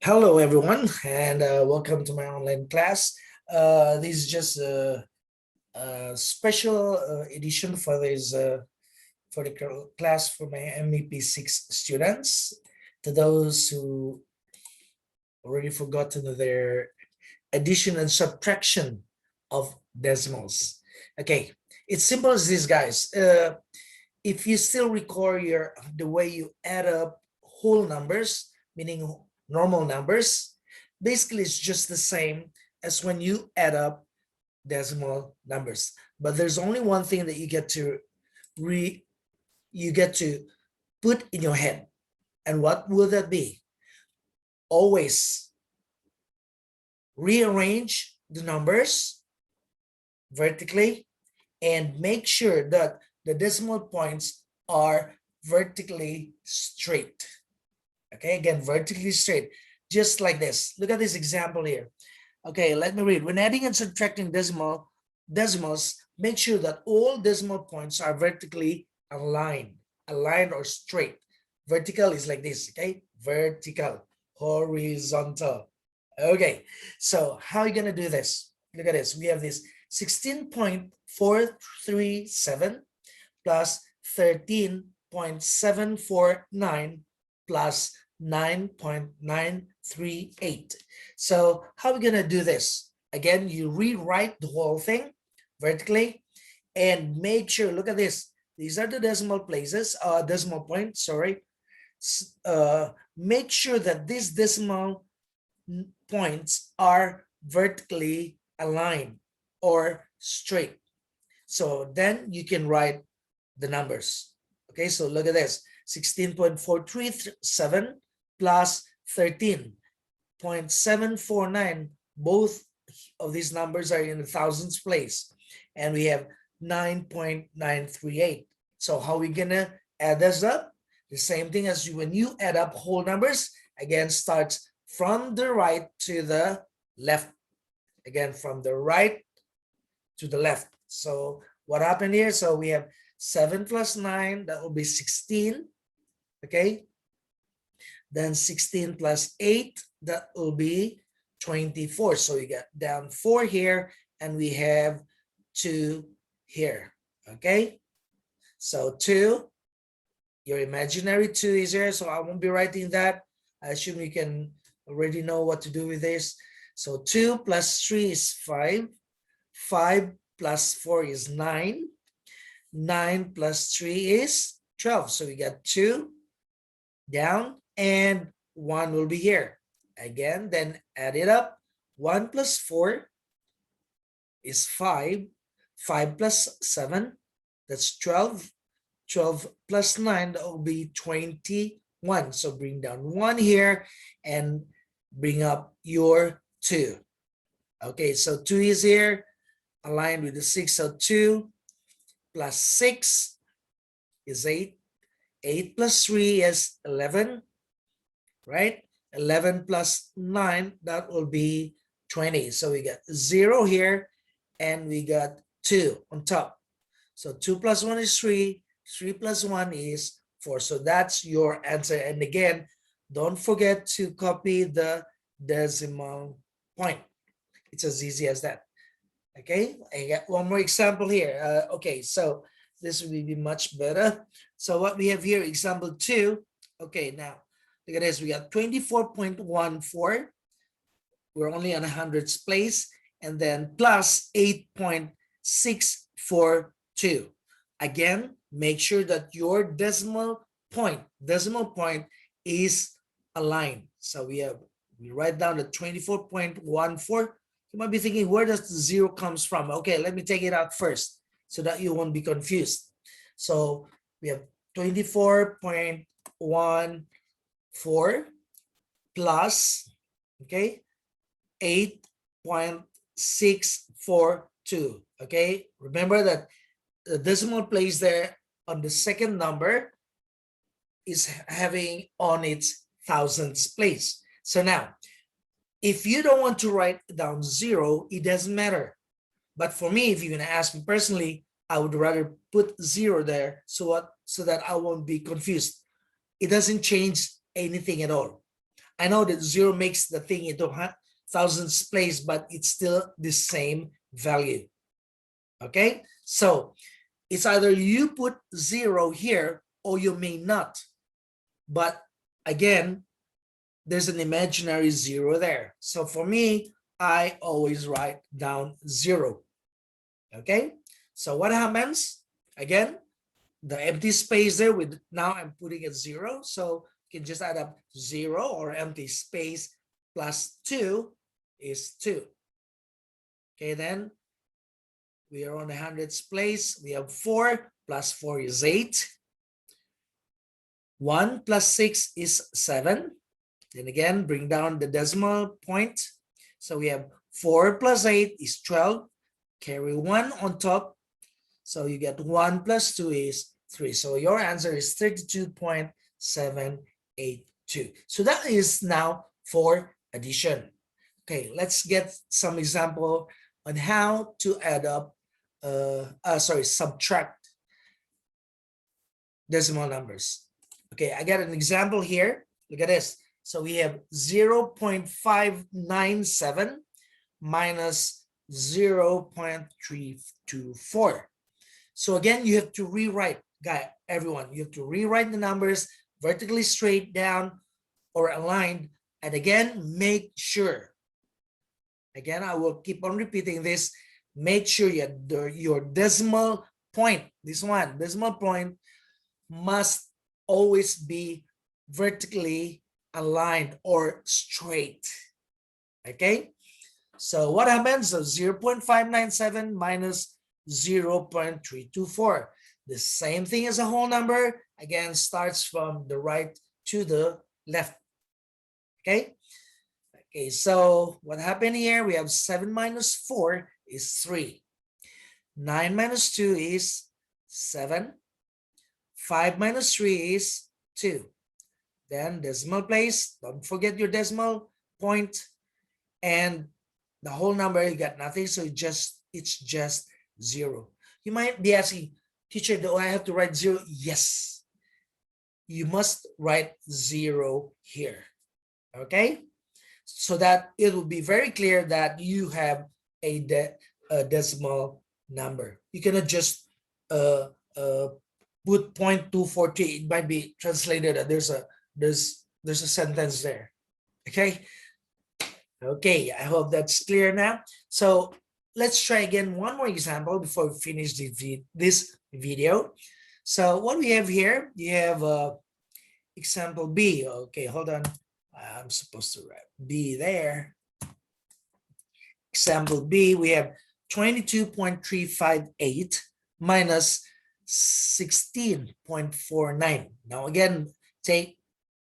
Hello, everyone, and welcome to my online class. This is just a special edition for this for the class for my MEP6 students. To those who already forgotten their addition and subtraction of decimals. Okay, it's simple as this, guys. If you still recall the way you add up whole numbers, meaning normal numbers, basically it's just the same as when you add up decimal numbers. But there's only one thing that you get to put in your head. And what will that be? Always rearrange the numbers vertically and make sure that the decimal points are vertically straight. Okay, again, vertically straight, just like this. Look at this example here. Okay, let me read. When adding and subtracting decimals, make sure that all decimal points are vertically aligned or straight. Vertical is like this, okay? Vertical, horizontal. Okay, so how are you gonna do this? Look at this. We have this 16.437 plus 13.749 plus 9.938. So how are we gonna do this? Again, you rewrite the whole thing vertically and make sure, look at this. These are the decimal points, sorry. Make sure that these decimal points are vertically aligned or straight. So then you can write the numbers. Okay, so look at this. 16.437 plus 13.749. Both of these numbers are in the thousands place. And we have 9.938. So how are we gonna add this up? The same thing as when you add up whole numbers. Again, starts from the right to the left. Again, from the right to the left. So what happened here? So we have 7 plus 9, that will be 16. Okay. Then 16 plus 8, that will be 24. So we got down 4 here and we have 2 here. Okay. So 2, your imaginary 2 is here. So I won't be writing that. I assume you can already know what to do with this. So 2 plus 3 is 5. 5 plus 4 is 9. 9 plus 3 is 12. So we got 2 down and 1 will be here. Again, then add it up. 1 plus 4 is 5. 5 plus 7, that's 12. 12 plus 9, that will be 21. So bring down 1 here and bring up your 2. Okay, so 2 is here, aligned with the 6. So 2 plus 6 is 8. 8 plus 3 is 11, right? 11 plus 9, that will be 20. So we got 0 here and we got 2 on top. So 2 plus 1 is 3. 3 plus 1 is 4. So that's your answer. And again, don't forget to copy the decimal point. It's as easy as that. Okay, I got one more example here. Okay, so this will be much better. So what we have here, example 2. Okay, now look at this. We got 24.14. We're only on 100's place. And then plus 8.642. Again, make sure that your decimal point is aligned. So we write down the 24.14. You might be thinking, where does the 0 comes from? Okay, let me take it out first so that you won't be confused. So we have 24.14 plus, okay, 8.642. Okay, remember that the decimal place there on the second number is having on its thousands place. So now, if you don't want to write down 0, it doesn't matter. But for me, if you're going to ask me personally, I would rather put 0 there so that I won't be confused. It doesn't change anything at all. I know that 0 makes the thing into thousands place, but it's still the same value. Okay, so it's either you put 0 here or you may not. But again, there's an imaginary 0 there. So for me, I always write down 0. Okay, so what happens? Again, the empty space there with now I'm putting it 0. So you can just add up 0 or empty space plus 2 is 2. Okay, then we are on the hundreds place. We have 4 plus 4 is 8. 1 plus 6 is 7. Then again, bring down the decimal point. So we have 4 plus 8 is 12. Carry 1 on top. So you get 1 plus 2 is 3. So your answer is 32.782. So that is now for addition. Okay, let's get some example on how to add up, subtract decimal numbers. Okay, I got an example here. Look at this. So we have 0.597 minus 0.324. So again, you have to rewrite, everyone, you have to rewrite the numbers vertically straight down or aligned. And again, make sure, again, I will keep on repeating this, make sure your decimal point, this one, decimal point must always be vertically aligned or straight. Okay, so what happens? So 0.597 minus 0.324. The same thing as a whole number, again, starts from the right to the left. Okay, so what happened here? We have 7 minus 4 is 3. 9 minus 2 is 7. 5 minus 3 is 2. Then decimal place, don't forget your decimal point, and the whole number, you got nothing, so it's just 0. You might be asking, teacher, do I have to write 0? Yes, you must write 0 here. Okay, so that it will be very clear that you have a decimal number. You cannot just put 0.243. It might be translated that there's a sentence there. Okay, I hope that's clear now. So let's try again one more example before we finish this video. So what we have here, you have example B. Okay, hold on, I'm supposed to write B there. Example B, we have 22.358 minus 16.49. Now again, take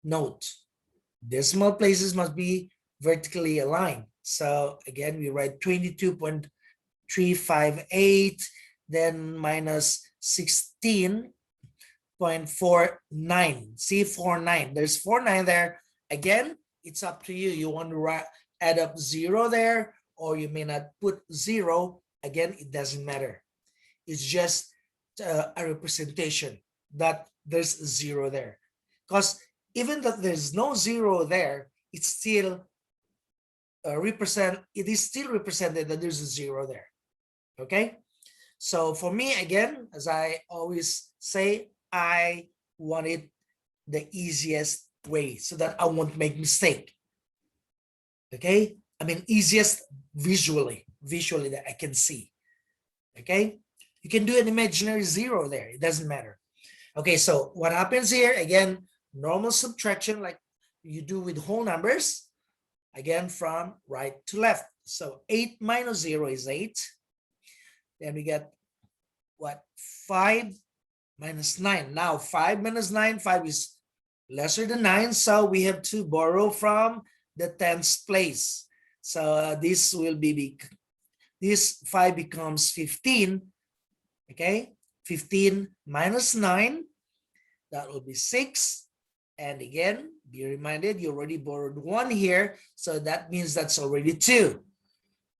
note, decimal places must be vertically aligned. So again, we write 22.358, then minus 16.49. See, 49. There's 49 there. Again, it's up to you. You want to add up 0 there, or you may not put 0. Again, it doesn't matter. It's just a representation that there's 0 there. Because even that there's no 0 there, it's still it is still represented that there's a 0 there. Okay, so for me, again, as I always say, I want it the easiest way so that I won't make mistake. Okay, I mean easiest visually that I can see. Okay, you can do an imaginary 0 there, it doesn't matter. Okay, so what happens here, again, normal subtraction like you do with whole numbers, again from right to left. So 8 minus 0 is 8. Then we get what? 5 minus 9. Now 5 minus 9, 5 is lesser than 9, so we have to borrow from the tens place. So this will be, this 5 becomes 15. Okay, 15 minus 9, that will be 6. And again, be reminded, you already borrowed 1 here, so that means that's already 2.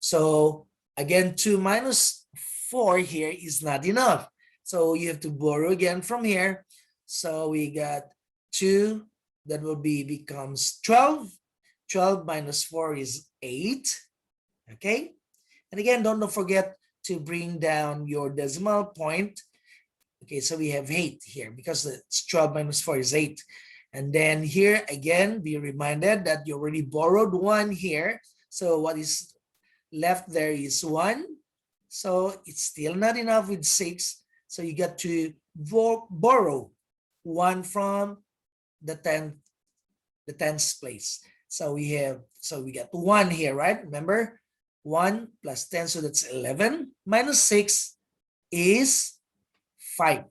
So again, 2 minus 4 here is not enough. So you have to borrow again from here. So we got 2, that will becomes 12. 12 minus 4 is 8. Okay. And again, don't forget to bring down your decimal point. Okay, so we have 8 here because it's 12 minus 4 is 8. And then here again, be reminded that you already borrowed 1 here. So what is left there is 1. So it's still not enough with 6. So you got to borrow 1 from the 10th place. So we got 1 here, right? Remember, 1 plus 10, so that's 11. Minus 6 is 5.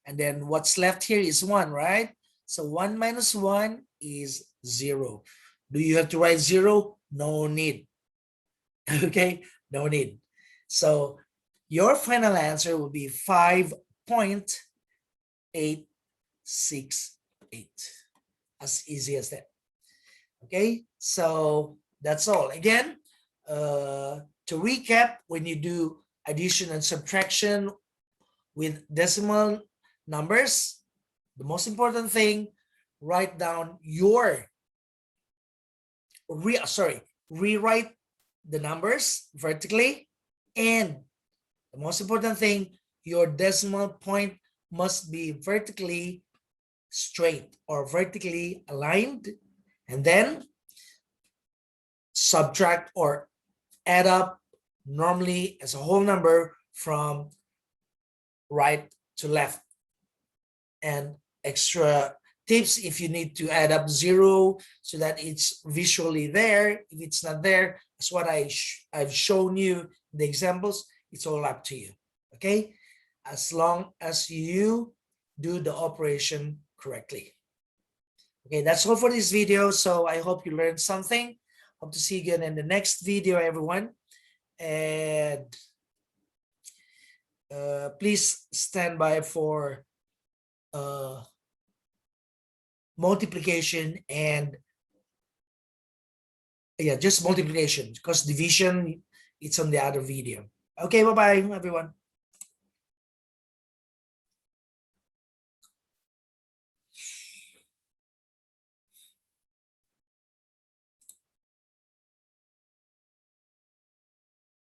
And then what's left here is 1, right? So 1 minus 1 is 0. Do you have to write 0? No need. Okay, no need. So your final answer will be 5.868. As easy as that. Okay, so that's all. Again, to recap, when you do addition and subtraction with decimal numbers, the most important thing, write down your rewrite the numbers vertically, and the most important thing, your decimal point must be vertically straight or vertically aligned, and then subtract or add up normally as a whole number from right to left. And extra tips, if you need to add up 0 so that it's visually there, if it's not there, that's what I've shown you the examples. It's all up to you. Okay, as long as you do the operation correctly. Okay, that's all for this video. So I hope you learned something. Hope to see you again in the next video, everyone. And please stand by for multiplication and just multiplication, because division, it's on the other video. Okay, bye-bye, everyone.